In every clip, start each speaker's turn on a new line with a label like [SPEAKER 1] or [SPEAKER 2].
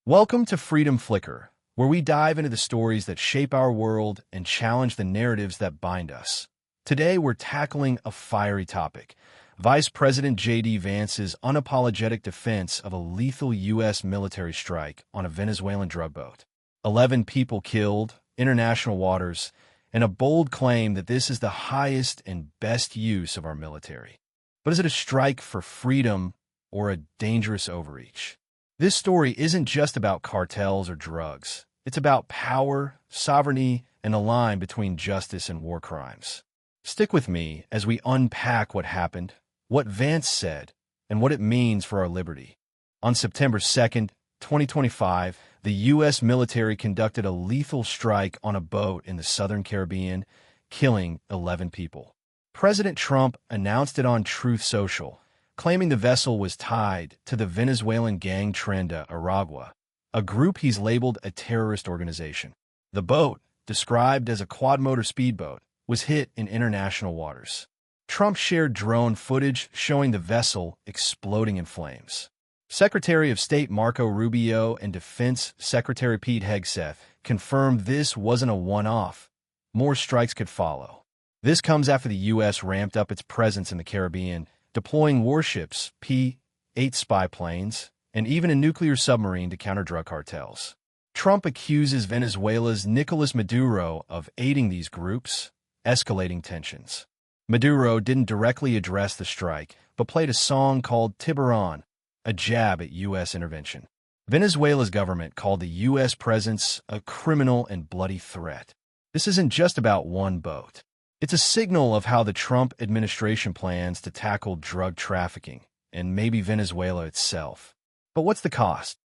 [SPEAKER 1] Welcome to Freedom Flicker, where we dive into the stories that shape our world and challenge the narratives that bind us. Today, we're tackling a fiery topic: Vice President J.D. Vance's unapologetic defense of a lethal U.S. military strike on a Venezuelan drug boat. 11 people killed, international waters, and a bold claim that this is the highest and best use of our military. But is it a strike for freedom or a dangerous overreach? This story isn't just about cartels or drugs. It's about power, sovereignty, and a line between justice and war crimes. Stick with me as we unpack what happened, what Vance said, and what it means for our liberty. On September 2nd, 2025, the U.S. military conducted a lethal strike on a boat in the southern Caribbean, killing 11 people. President Trump announced it on Truth Social, claiming the vessel was tied to the Venezuelan gang Trenda Aragua, a group he's labeled a terrorist organization. The boat, described as a quad-motor speedboat, was hit in international waters. Trump shared drone footage showing the vessel exploding in flames. Secretary of State Marco Rubio and Defense Secretary Pete Hegseth confirmed this wasn't a one-off. More strikes could follow. This comes after the U.S. ramped up its presence in the Caribbean, deploying warships, P-8 spy planes, and even a nuclear submarine to counter drug cartels. Trump accuses Venezuela's Nicolas Maduro of aiding these groups, escalating tensions. Maduro didn't directly address the strike, but played a song called Tiburon, a jab at U.S. intervention. Venezuela's government called the U.S. presence a criminal and bloody threat. This isn't just about one boat. It's a signal of how the Trump administration plans to tackle drug trafficking, and maybe Venezuela itself. But what's the cost?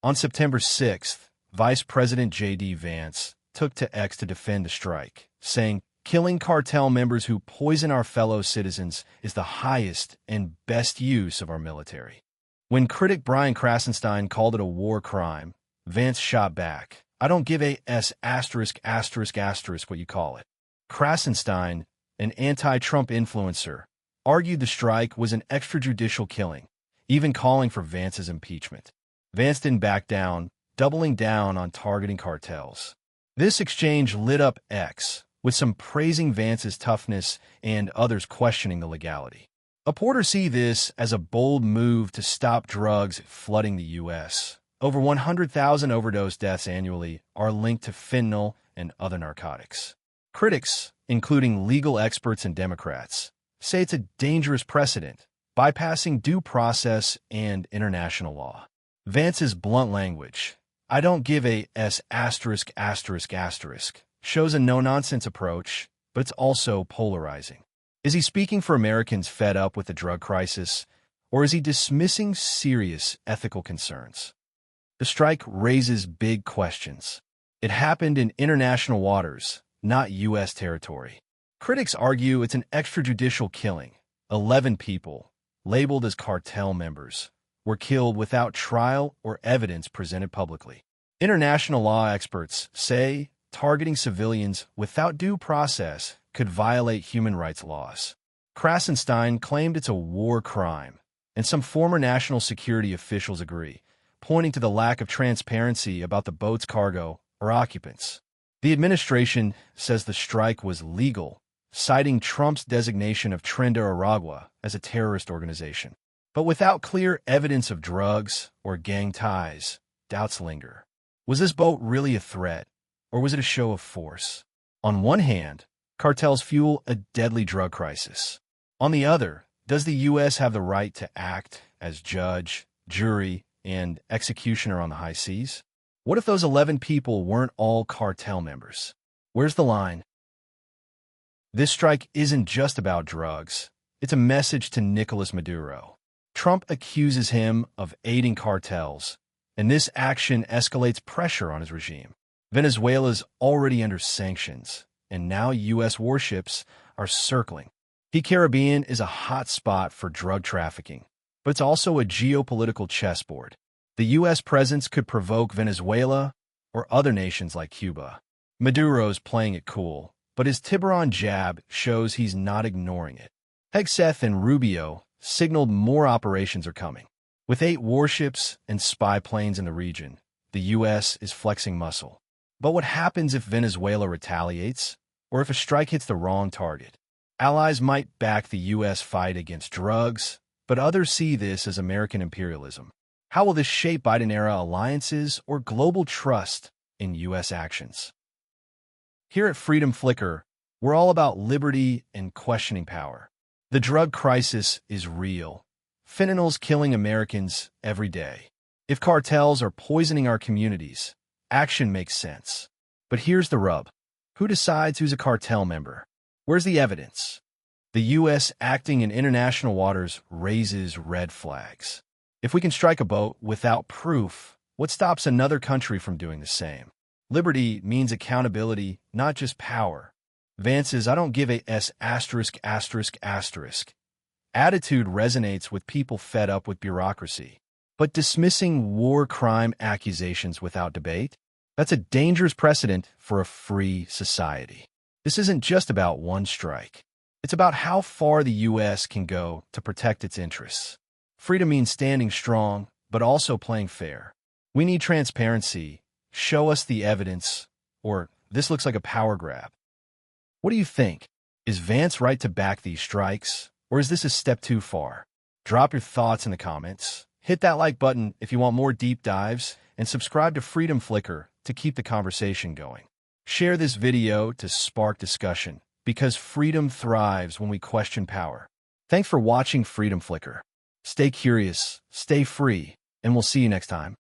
[SPEAKER 1] On September 6th, Vice President J.D. Vance took to X to defend the strike, saying, "Killing cartel members who poison our fellow citizens is the highest and best use of our military." When critic Brian Krassenstein called it a war crime, Vance shot back, "I don't give a what you call it." Krassenstein, an anti-Trump influencer, argued the strike was an extrajudicial killing, even calling for Vance's impeachment. Vance didn't back down, doubling down on targeting cartels. This exchange lit up X, with some praising Vance's toughness and others questioning the legality. Reporters see this as a bold move to stop drugs flooding the U.S. Over 100,000 overdose deaths annually are linked to fentanyl and other narcotics. Critics, including legal experts and Democrats, say it's a dangerous precedent, bypassing due process and international law. Vance's blunt language, "I don't give a shows a no-nonsense approach, but it's also polarizing. Is he speaking for Americans fed up with the drug crisis, or is he dismissing serious ethical concerns? The strike raises big questions. It happened in international waters, not U.S. territory. Critics argue it's an extrajudicial killing. 11 people, labeled as cartel members, were killed without trial or evidence presented publicly. International law experts say targeting civilians without due process could violate human rights laws. Krassenstein claimed it's a war crime, and some former national security officials agree, pointing to the lack of transparency about the boat's cargo or occupants. The administration says the strike was legal, citing Trump's designation of Trenda Aragua as a terrorist organization. But without clear evidence of drugs or gang ties, doubts linger. Was this boat really a threat, or was it a show of force? On one hand, cartels fuel a deadly drug crisis. On the other, does the U.S. have the right to act as judge, jury, and executioner on the high seas? What if those 11 people weren't all cartel members? Where's the line? This strike isn't just about drugs. It's a message to Nicolas Maduro. Trump accuses him of aiding cartels, and this action escalates pressure on his regime. Venezuela's already under sanctions, and now U.S. warships are circling. The Caribbean is a hot spot for drug trafficking, but it's also a geopolitical chessboard. The U.S. presence could provoke Venezuela or other nations like Cuba. Maduro's playing it cool, but his Tiburon jab shows he's not ignoring it. Hegseth and Rubio signaled more operations are coming. With 8 warships and spy planes in the region, the U.S. is flexing muscle. But what happens if Venezuela retaliates, or if a strike hits the wrong target? Allies might back the U.S. fight against drugs, but others see this as American imperialism. How will this shape Biden-era alliances or global trust in U.S. actions? Here at Freedom Flicker, we're all about liberty and questioning power. The drug crisis is real. Fentanyl's killing Americans every day. If cartels are poisoning our communities, action makes sense. But here's the rub. Who decides who's a cartel member? Where's the evidence? The U.S. acting in international waters raises red flags. If we can strike a boat without proof, what stops another country from doing the same? Liberty means accountability, not just power. Vance's "I don't give a s******* attitude resonates with people fed up with bureaucracy. But dismissing war crime accusations without debate? That's a dangerous precedent for a free society. This isn't just about one strike. It's about how far the U.S. can go to protect its interests. Freedom means standing strong, but also playing fair. We need transparency. Show us the evidence, or this looks like a power grab. What do you think? Is Vance right to back these strikes, or is this a step too far? Drop your thoughts in the comments. Hit that like button if you want more deep dives, and subscribe to Freedom Flicker to keep the conversation going. Share this video to spark discussion, because freedom thrives when we question power. Thanks for watching Freedom Flicker. Stay curious, stay free, and we'll see you next time.